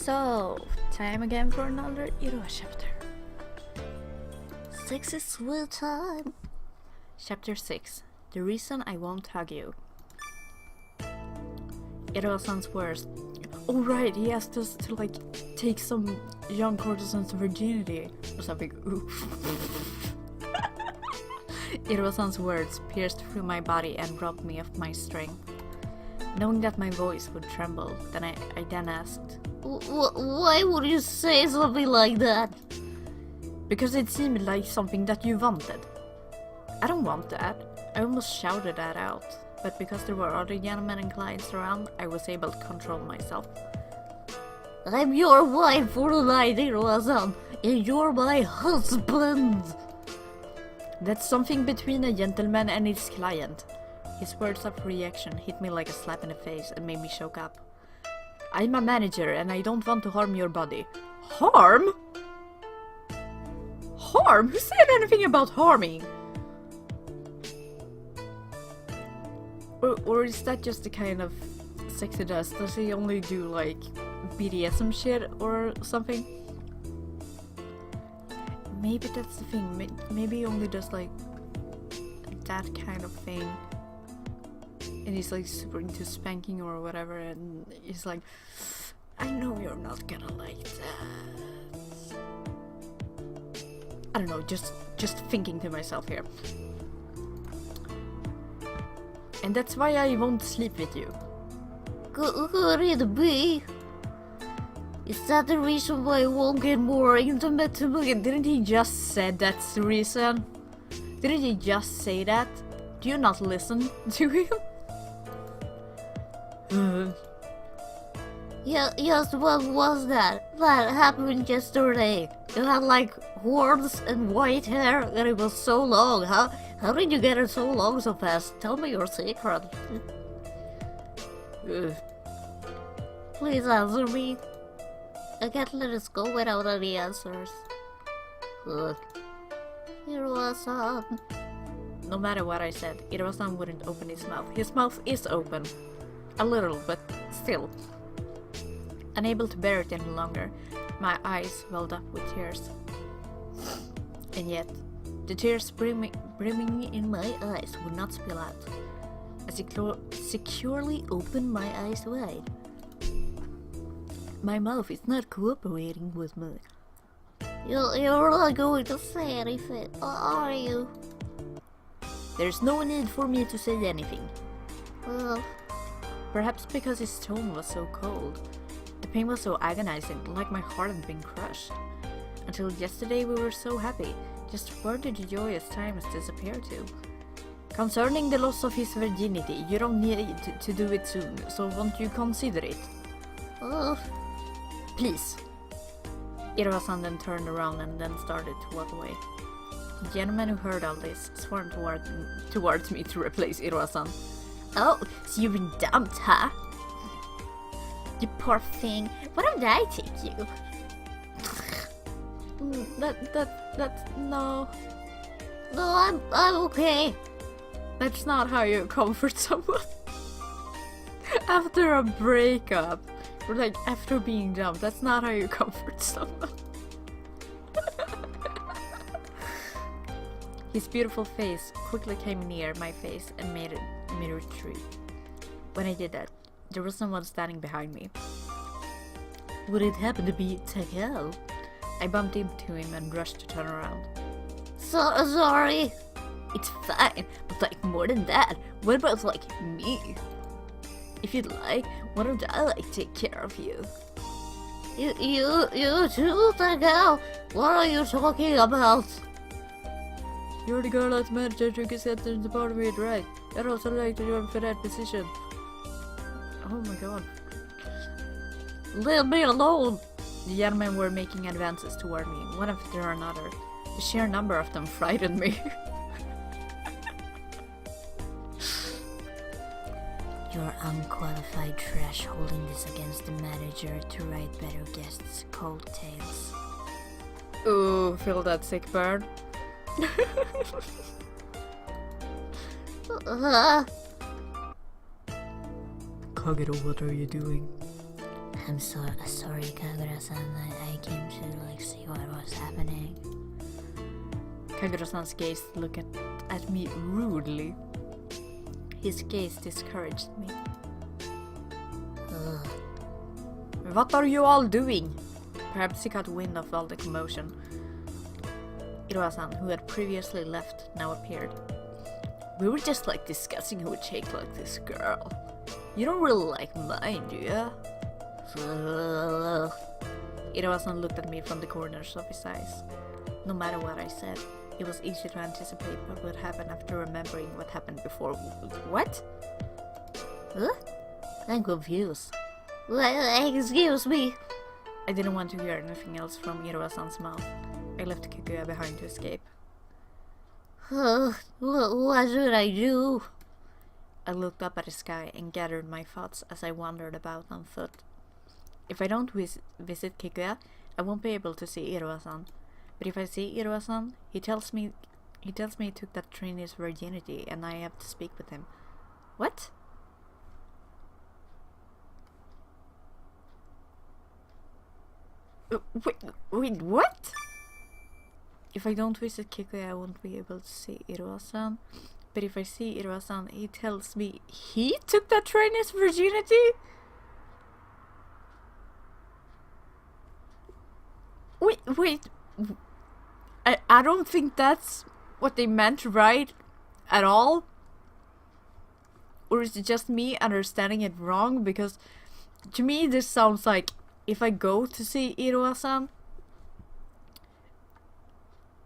So, time again for another Iroha chapter. Sexy sweet time. Chapter 6. The reason I won't hug you. Iroha-san's worst. Oh right, he asked us to take some young courtesan's virginity or something. Oof. Iroha-san's words pierced through my body and robbed me of my strength. Knowing that my voice would tremble, I then asked, Why would you say something like that? Because it seemed like something that you wanted. I don't want that. I almost shouted that out, but because there were other gentlemen and clients around, I was able to control myself. I'm your wife for the night, Iroha-san, and you're my husband. That's something between a gentleman and his client. His words of reaction hit me like a slap in the face and made me choke up. I'm a manager and I don't want to harm your body. Harm? Harm? Who said anything about harming? Or is that just the kind of sex he does? Does he only do like BDSM shit or something? Maybe that's the thing. Maybe he only does like that kind of thing. And he's like super into spanking or whatever, and he's like, I know you're not gonna like that. I don't know, just thinking to myself here. And that's why I won't sleep with you. Could it be? Is that the reason why I won't get more intimate to me? Didn't he just say that's the reason? Didn't he just say that? Do you not listen to him? Yes, what was that? That happened yesterday. You had like horns and white hair and it was so long. How did you get it so long so fast? Tell me your secret. Please answer me. I can't let this go without any answers. Iroha-san. No matter what I said, Iroha-san wouldn't open his mouth. His mouth is open. A little, but still. Unable to bear it any longer, my eyes welled up with tears. And yet, the tears brimming in my eyes would not spill out. I securely opened my eyes wide. My mouth is not cooperating with me. You're not going to say anything, are you? There's no need for me to say anything. Well, perhaps because his tone was so cold. The pain was so agonizing, like my heart had been crushed. Until yesterday we were so happy, just where did the joyous times disappear to? Concerning the loss of his virginity, you don't need to do it soon, so won't you consider it? Please. Iroha-san then turned around and then started to walk away. The gentleman who heard all this swarmed towards me to replace Iroha-san. Oh, so you've been dumped, huh? You poor thing. Why don't I take you? No. No, I'm okay. That's not how you comfort someone. After a breakup, or like after being dumped, that's not how you comfort someone. His beautiful face quickly came near my face and made me retreat. When I did that, there was someone standing behind me. Would it happen to be Takao? I bumped into him and rushed to turn around. Sorry. It's fine, but like more than that, what about like me? If you'd like, why don't I take care of you? You too, Takao. What are you talking about? You're the girl at manager who gets at the department, right? I'd also like to join for that position. Oh my god. Leave me alone. The gentlemen were making advances toward me, one after another. The sheer number of them frightened me. You're unqualified trash holding this against the manager to write better guests' cold tales. Ooh, feel that sick burn. Huh? Kagero, what are you doing? I'm sorry, Kagura-san. I came to see what was happening. Kagura-san's gaze looked at me rudely. His gaze discouraged me. Ugh. What are you all doing? Perhaps he got wind of all the commotion. Iroha-san, who had previously left, now appeared. We were just discussing who would take this girl. You don't really like mine, do you? Iroha-san looked at me from the corners of his eyes. No matter what I said, it was easy to anticipate what would happen after remembering what happened before. What? Huh? I'm confused. Excuse me. I didn't want to hear anything else from Iroha-san's mouth. I left KIKUYA behind to escape. What should I do? I looked up at the sky and gathered my thoughts as I wandered about on foot. If I don't visit KIKUYA, I won't be able to see Iroha-san. But if I see Iroha-san, he tells me he took that trainee's virginity and I have to speak with him. What? Wait, what? If I don't visit KIKUYA, I won't be able to see Iroha-san. But if I see Iroha-san, he tells me he took that trainee's virginity? Wait. I don't think that's what they meant, right? At all? Or is it just me understanding it wrong? Because to me this sounds like if I go to see Iroha-san,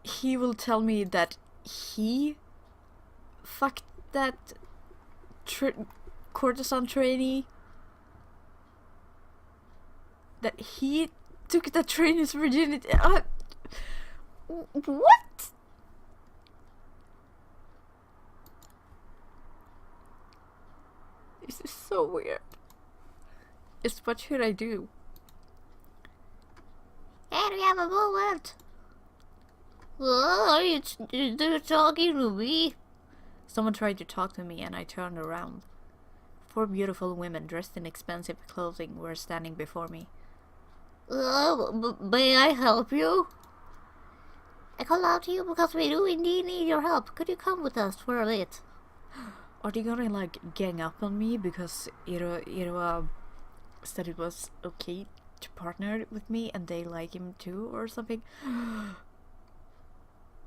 he will tell me that he fucked that courtesan trainee. That he took the trainee's virginity. What? This is so weird. What should I do? Hey, do we have a moment? Are you talking to me? Someone tried to talk to me and I turned around. 4 beautiful women dressed in expensive clothing were standing before me. May I help you? I called out to you because we do indeed need your help. Could you come with us for a bit? Are they gonna gang up on me because Iroha said it was okay to partner with me and they like him too or something?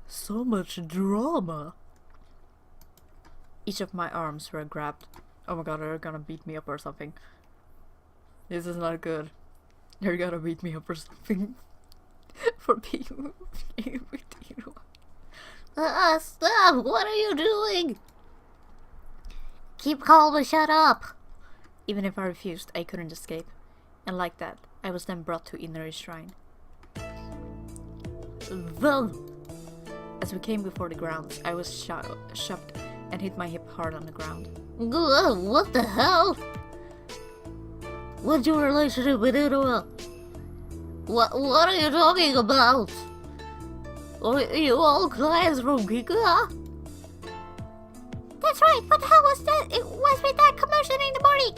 So much drama. Each of my arms were grabbed. Oh my god, they're gonna beat me up or something. This is not good. They're gonna beat me up or something. For being with Iroha. Stop! What are you doing? Keep calm and shut up. Even if I refused, I couldn't escape. And like that, I was then brought to Inari Shrine. Well, as we came before the grounds, I was shocked and hit my hip hard on the ground. What the hell? What's your relationship with Iroha? What are you talking about? Are you all clients from KIKUYA? That's right, what the hell was that? It was with that commotion in the morning.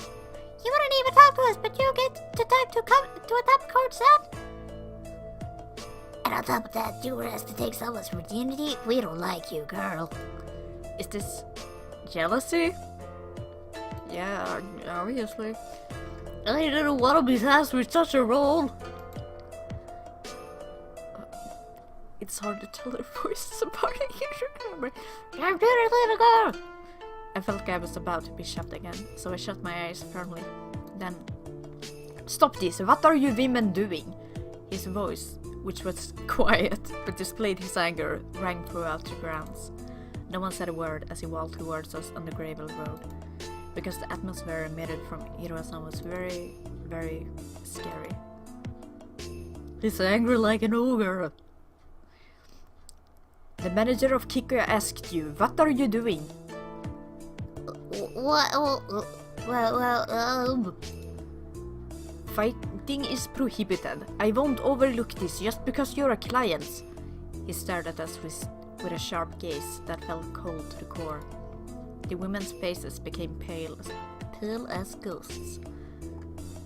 You wouldn't even talk to us, but you get to talk to a top court son? And on top of that, you were asked to take someone's virginity? We don't like you, girl. Is this jealousy? Yeah, obviously. I didn't want to be tasked with such a role. It's hard to tell their voices apart. You're a pretty little girl. I felt like I was about to be shot again, so I shut my eyes firmly. Then, stop this! What are you women doing? His voice, which was quiet but displayed his anger, rang throughout the grounds. No one said a word as he walked towards us on the gravel road, because the atmosphere emitted from Iroha-san was very, very scary. He's angry like an ogre. The manager of KIKUYA asked you, what are you doing? Fighting is prohibited. I won't overlook this just because you're a client. He stared at us with a sharp gaze that felt cold to the core. The women's faces became pale as ghosts.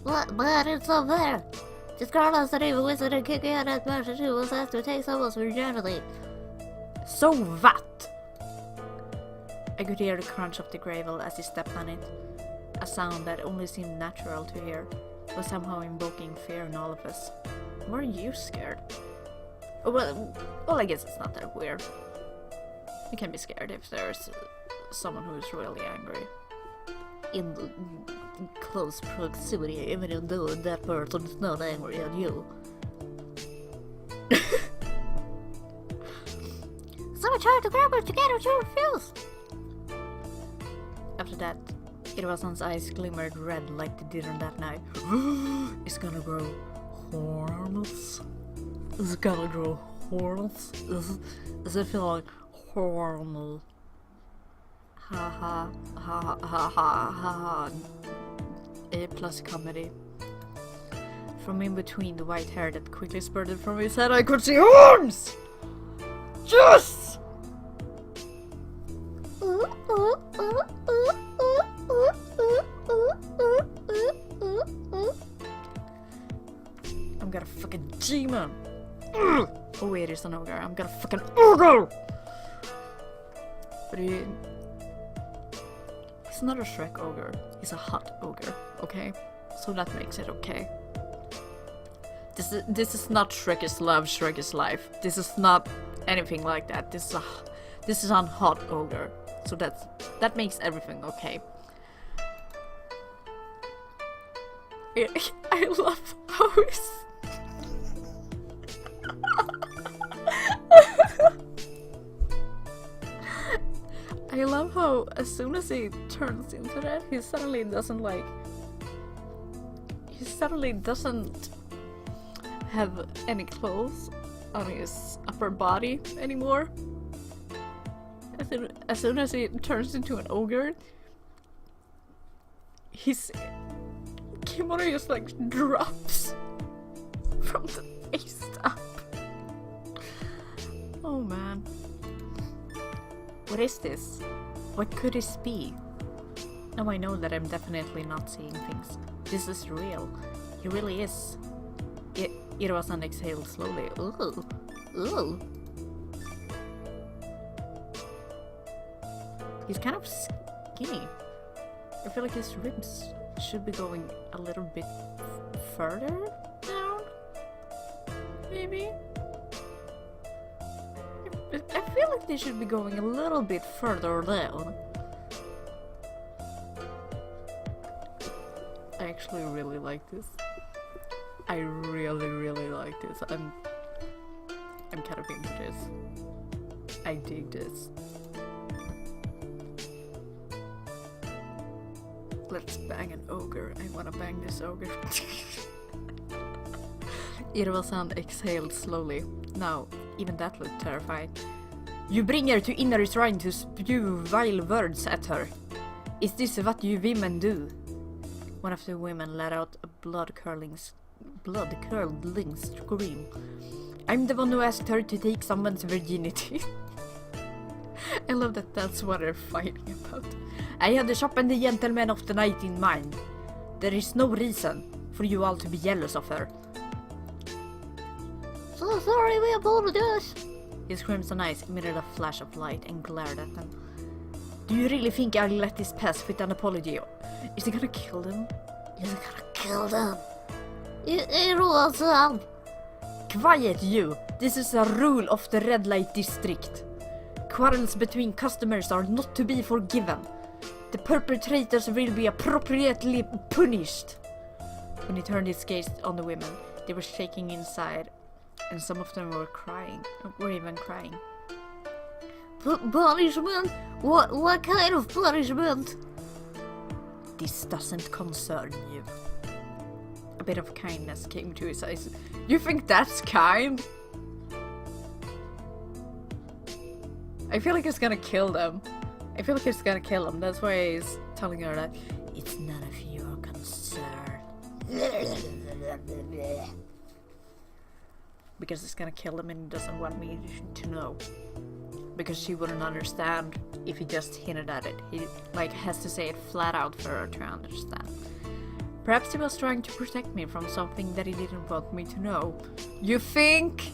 But it's up there. This girl has the evil wizard and KIKUYA that matches she was asked to take someone's virginity. So what? I could hear the crunch of the gravel as he stepped on it. A sound that only seemed natural to hear, was somehow invoking fear in all of us. Were you scared? Well, I guess it's not that weird. You can be scared if there's someone who's really angry. In close proximity, even though that person is not angry at you. Someone tried to grab her together to refuse. After that, Iroha-san's eyes glimmered red like they did on that night. It's gonna grow horns. It's gonna grow horns. Does it feel like horny? Ha ha ha ha ha ha. A plus comedy. From in between the white hair that quickly spurted from his head, I could see horns! Yes! I'm gonna fucking demon. Oh wait, it's an ogre. I'm gonna fucking ogre. But he's not a Shrek ogre. He's a hot ogre. Okay, so that makes it okay. This is not Shrek is love, Shrek is life. This is not anything like that. This is a hot ogre. So that makes everything okay. I love how he's I love how as soon as he turns into that, he suddenly doesn't have any clothes on his upper body anymore. As soon as he turns into an ogre, his kimono just like drops from the waist up. Oh man. What is this? What could this be? Now I know that I'm definitely not seeing things. This is real. He really is. Iroha-san exhaled slowly. Ooh. Ooh. He's kind of skinny. I feel like his ribs should be going a little bit further down. Maybe? I feel like they should be going a little bit further down. I actually really like this. I really like this. I'm kind of into this. I dig this. Let's bang an ogre. I wanna bang this ogre. Iroha-san exhaled slowly. Now, even that looked terrified. You bring her to inner shrine to spew vile words at her. Is this what you women do? One of the women let out a blood-curdling scream. I'm the one who asked her to take someone's virginity. I love that that's what they're fighting about. I had the shop and the gentleman of the night in mind. There is no reason for you all to be jealous of her. So sorry, we apologize. His crimson eyes emitted a flash of light and glared at them. Do you really think I'll let this pass with an apology? Is he gonna kill them? Is he gonna kill them? Iroha-san! Quiet, you! This is a rule of the red light district. Quarrels between customers are not to be forgiven. The perpetrators will be appropriately punished. When he turned his gaze on the women, they were shaking inside, and some of them were crying, were even crying. Punishment? What kind of punishment? This doesn't concern you. A bit of kindness came to his eyes. You think that's kind? I feel like he's gonna kill them. I feel like he's gonna kill them. That's why he's telling her that it's none of your concern. Because he's gonna kill them and he doesn't want me to know. Because she wouldn't understand if he just hinted at it. He like has to say it flat out for her to understand. Perhaps he was trying to protect me from something that he didn't want me to know. You think?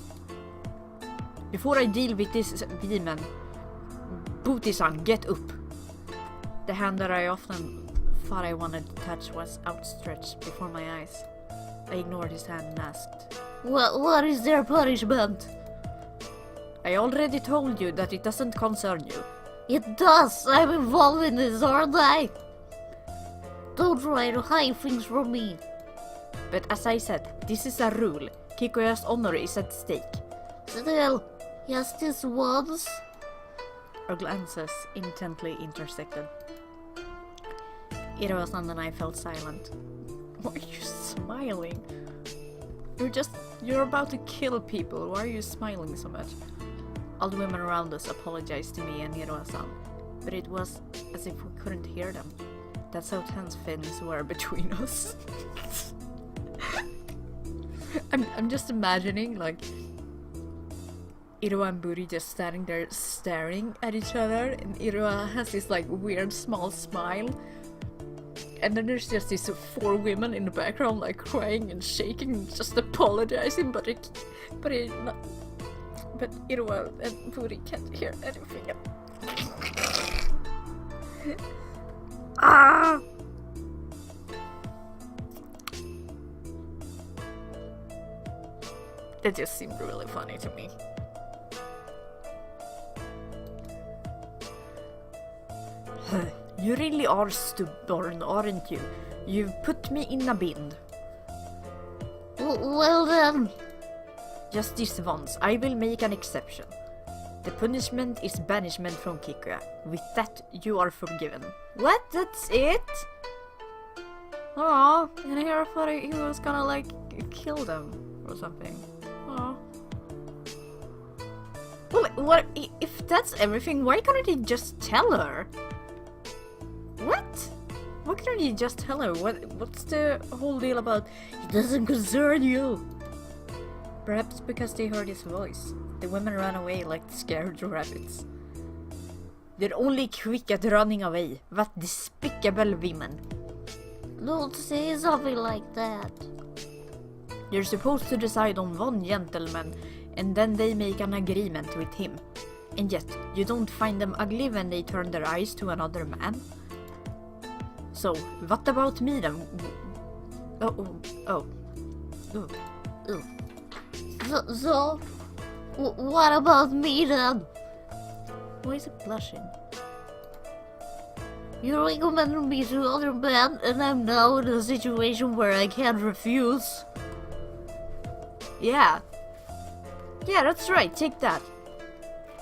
Before I deal with this demon, Booty-san, get up. The hand that I often thought I wanted to touch was outstretched before my eyes. I ignored his hand and asked, What is their punishment? I already told you that it doesn't concern you. It does! I'm involved in this, aren't I? Don't try to hide things from me. But as I said, this is a rule. KIKUYA's honor is at stake. Still, just this once? Our glances intently intersected. Iroha-san and I felt silent. Why are you smiling? You're about to kill people. Why are you smiling so much? All the women around us apologized to me and Iroha-san, but it was as if we couldn't hear them. That's how tense things were between us. I'm just imagining like Iroha and Booty just standing there staring at each other, and Iroha has this like weird small smile, and then there's just these 4 women in the background like crying and shaking, just apologizing, but Iroha and Booty can't hear anything. Ah! That just seemed really funny to me. You really are stubborn, aren't you? You've put me in a bind. Well then. Just this once, I will make an exception. The punishment is banishment from KIKUYA. With that, you are forgiven. What? That's it? Aw, and here I thought he was gonna like kill them or something. Aw. Well, what if that's everything? Why couldn't he just tell her? What? Why couldn't he just tell her? What's the whole deal about it doesn't concern you? Perhaps because they heard his voice. The women ran away like scared rabbits. They're only quick at running away. What despicable women. Don't say something like that. You're supposed to decide on one gentleman, and then they make an agreement with him. And yet, you don't find them ugly when they turn their eyes to another man? So, what about me then? Oh. So, what about me then? Why is it blushing? You recommended me to other men, and I'm now in a situation where I can't refuse. Yeah, that's right. Take that.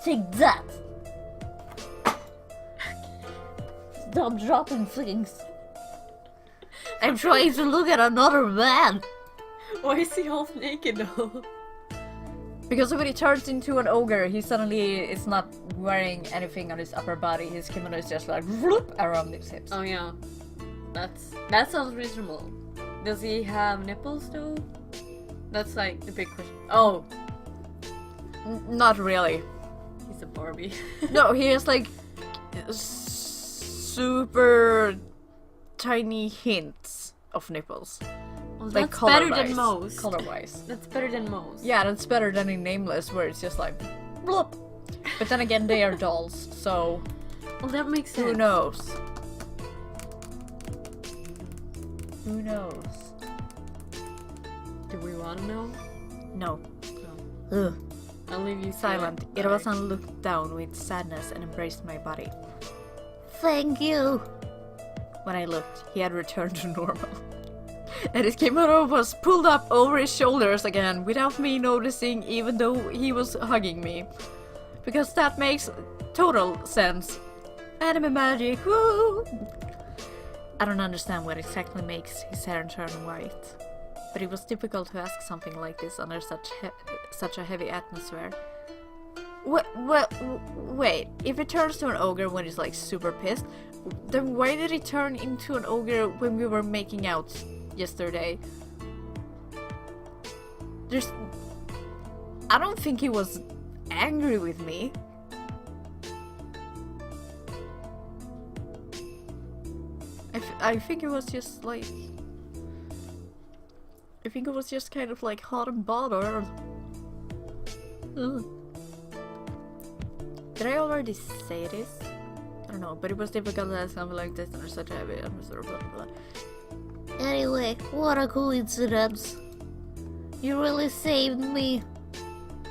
Take that! Stop dropping things. I'm trying to look at another man. Why is he half naked though? Because when he turns into an ogre, he suddenly is not wearing anything on his upper body. His kimono is just like whoop around his hips. Oh yeah, that sounds reasonable. Does he have nipples though? That's like the big question. Oh, Not really. he's a Barbie. No, he has like super tiny hints of nipples. Well, Like that's better color-wise. than most. Color-wise. That's better than most. Yeah, that's better than in Nameless, where it's just like bloop. But then again, they are dolls, so Well, that makes sense. who knows? Who knows? Do we want to know? No. No. Ugh. I'll leave you to Silent. it. Iroha-san looked down with sadness and embraced my body. Thank you. When I looked, he had returned to normal. And his kimono was pulled up over his shoulders again without me noticing, even though he was hugging me. Because that makes total sense. Anime magic, woo! I don't understand what exactly makes his hair turn white. But it was difficult to ask something like this under such a heavy atmosphere. Wait, if it turns to an ogre when he's like super pissed, then why did he turn into an ogre when we were making out yesterday? I don't think he was angry with me. I think it was just like think it was just kind of like hot and bothered. Ugh. Did I already say this? I don't know, but it was difficult as something like this under such heavy atmosphere, blah blah blah. Anyway, what a coincidence. You really saved me.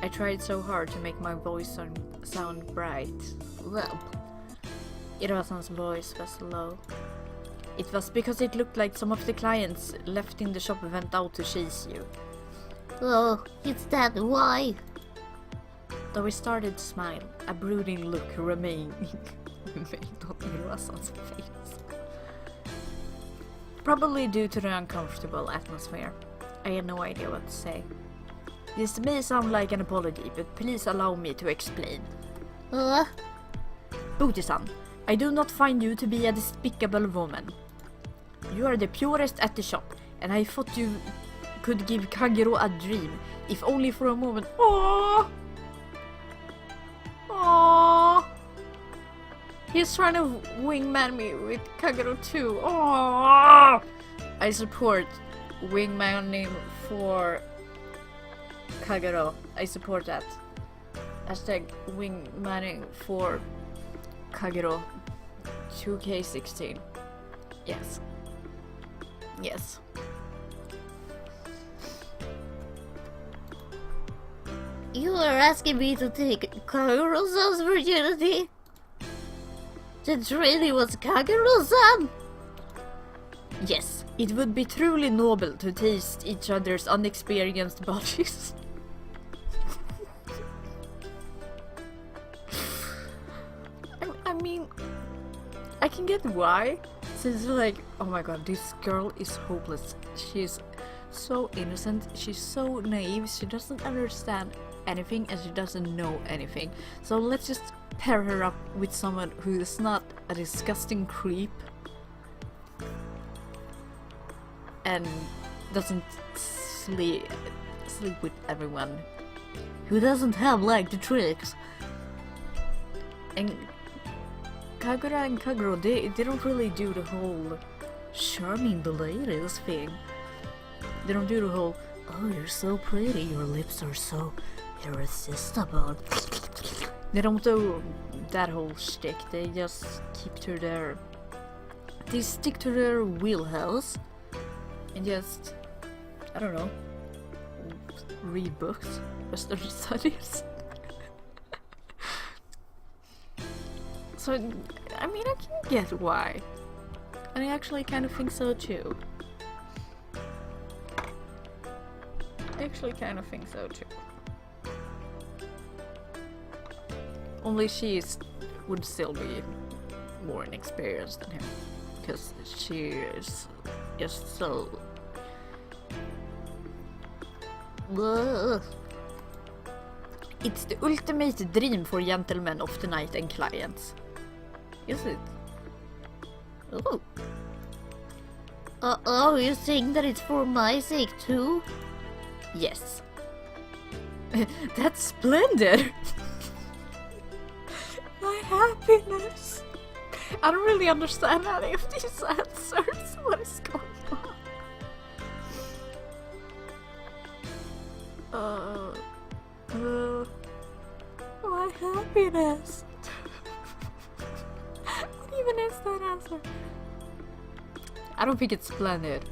I tried so hard to make my voice sound bright. Well, Iroha-san's voice was low. It was because it looked like some of the clients left in the shop went out to chase you. oh, it's that why? Though he started to smile, a brooding look remained on Iroha-san's face. Probably due to the uncomfortable atmosphere. I had no idea what to say. This may sound like an apology, but please allow me to explain. Booty-san, I do not find you to be a despicable woman. You are the purest at the shop, and I thought you could give Kagero a dream, if only for a moment. Aww! Aww! He's trying to wingman me with Kagero too. Aww! I support wingmaning for Kagero. I support that. Hashtag wingmanning for Kagero 2K16. Yes. Yes. You are asking me to take Kagero-san's virginity? That really was Kagero-san? Yes, it would be truly noble to taste each other's unexperienced bodies. I mean, I can get why. Since like, oh my god, this girl is hopeless. She's so innocent, she's so naive, she doesn't understand anything and she doesn't know anything. So let's just pair her up with someone who is not a disgusting creep and doesn't sleep with everyone, Who doesn't have like the tricks? and Kagura and Kagero, they don't really do the whole charming the ladies thing. They don't do the whole, Oh, you're so pretty, your lips are so irresistible. they don't do that whole shtick. They just keep to their, they stick to their wheelhouse and just, I don't know, read books, Western studies. So, I mean, I can get why. And I actually kind of think so too. Only she would still be more inexperienced than him. Because she is just so... Ugh. It's the ultimate dream for gentlemen of the night and clients. Is it? Oh. Oh, you're saying that it's for my sake too? Yes. That's splendid! My happiness! I don't really understand any of these answers. What is going on? My happiness! What even is that answer? I don't think it's splendid.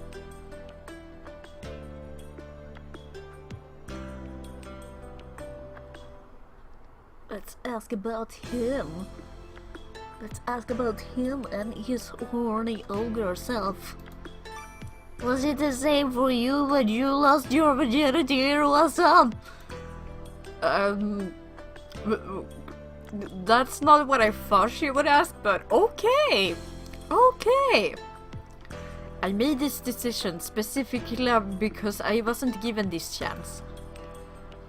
Let's ask about him. Let's ask about him and his horny ogre self. Was it the same for you when you lost your virginity, Iroha-san? That's not what I thought she would ask, but okay! Okay! I made this decision specifically because I wasn't given this chance.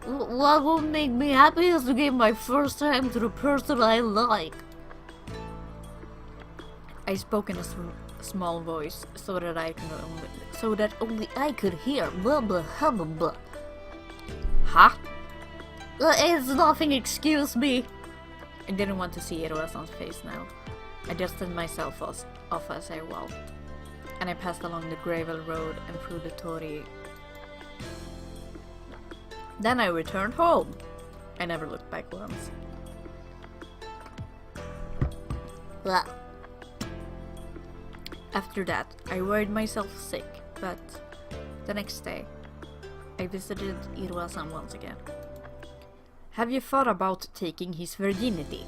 What would make me happy is to give my first time to the person I like. I spoke in a small voice so that only I could hear. Blah blah hubba blah. Huh? It's nothing, excuse me. I didn't want to see Iroha-san's face now. I dusted myself off as I walked, and I passed along the gravel road and through the torii Then I returned home. I never looked back once. Well, After that, I worried myself sick, but the next day, I visited Iroha-san once again. Have you thought about taking his virginity?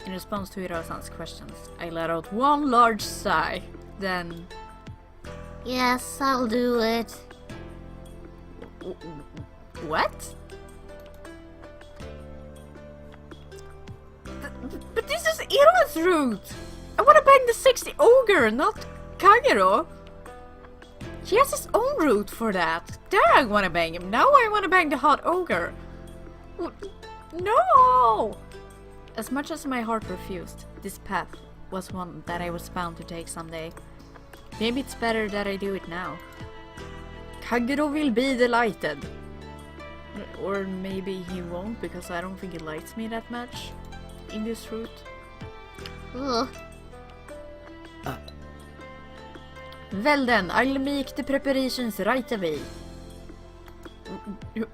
In response to Iroha-san's questions, I let out one large sigh. Then, yes, I'll do it. what? But this is Iroha's route! I wanna bang the 60 ogre, not Kagero! He has his own route for that. There I wanna bang him. Now I wanna bang the hot ogre. No! As much as my heart refused, this path was one that I was bound to take someday. Maybe it's better that I do it now. Kagero will be delighted. Or maybe he won't, because I don't think he likes me that much in this route. Ugh. Well then, I'll make the preparations right away.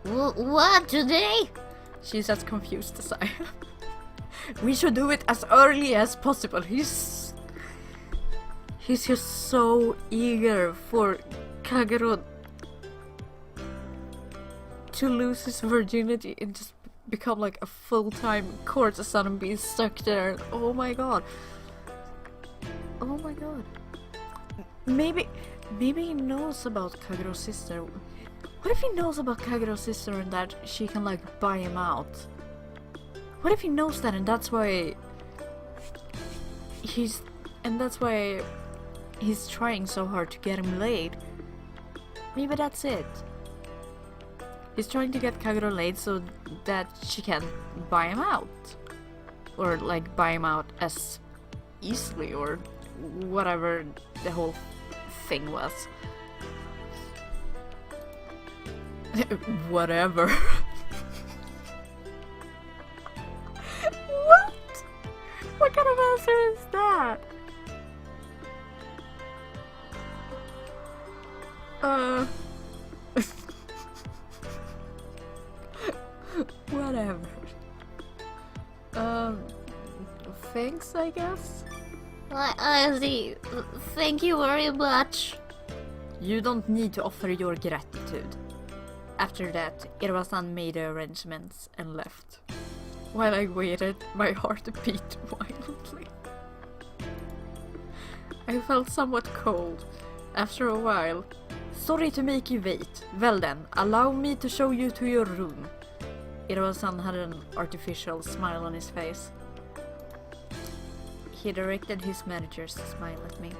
What, today? She's as confused as I am. We should do it as early as possible. He's just so eager for Kagero to lose his virginity and just become like a full-time courtesan and be stuck there. Oh my god. Oh my god. Maybe he knows about Kagero's sister. What if he knows about Kagero's sister and that she can like buy him out? What if he knows that and that's why he's trying so hard to get him laid? Maybe that's it. He's trying to get Kagero laid so that she can buy him out. Or like buy him out as easily or whatever the whole thing was. Whatever. What? What kind of answer is that? Whatever. Thanks, I guess? I see. Thank you very much. You don't need to offer your gratitude. After that, Iroha-san made the arrangements and left. While I waited, my heart beat violently. I felt somewhat cold. After a while, sorry to make you wait. Well then, allow me to show you to your room. Iroha-san had an artificial smile on his face. He directed his manager's smile at me.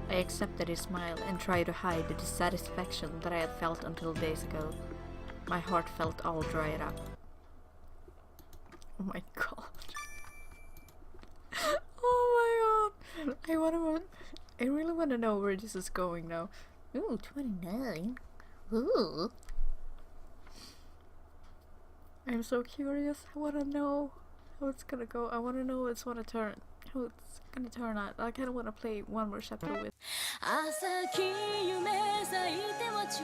I accepted his smile and tried to hide the dissatisfaction that I had felt until days ago. My heart felt all dried up. Oh my god. Oh my god. I really wanna know where this is going now. Ooh, 29. Ooh. I'm so curious. I wanna know how it's gonna go. I wanna know how it's gonna turn out. I kinda wanna play one more chapter with. 朝日夢咲いても中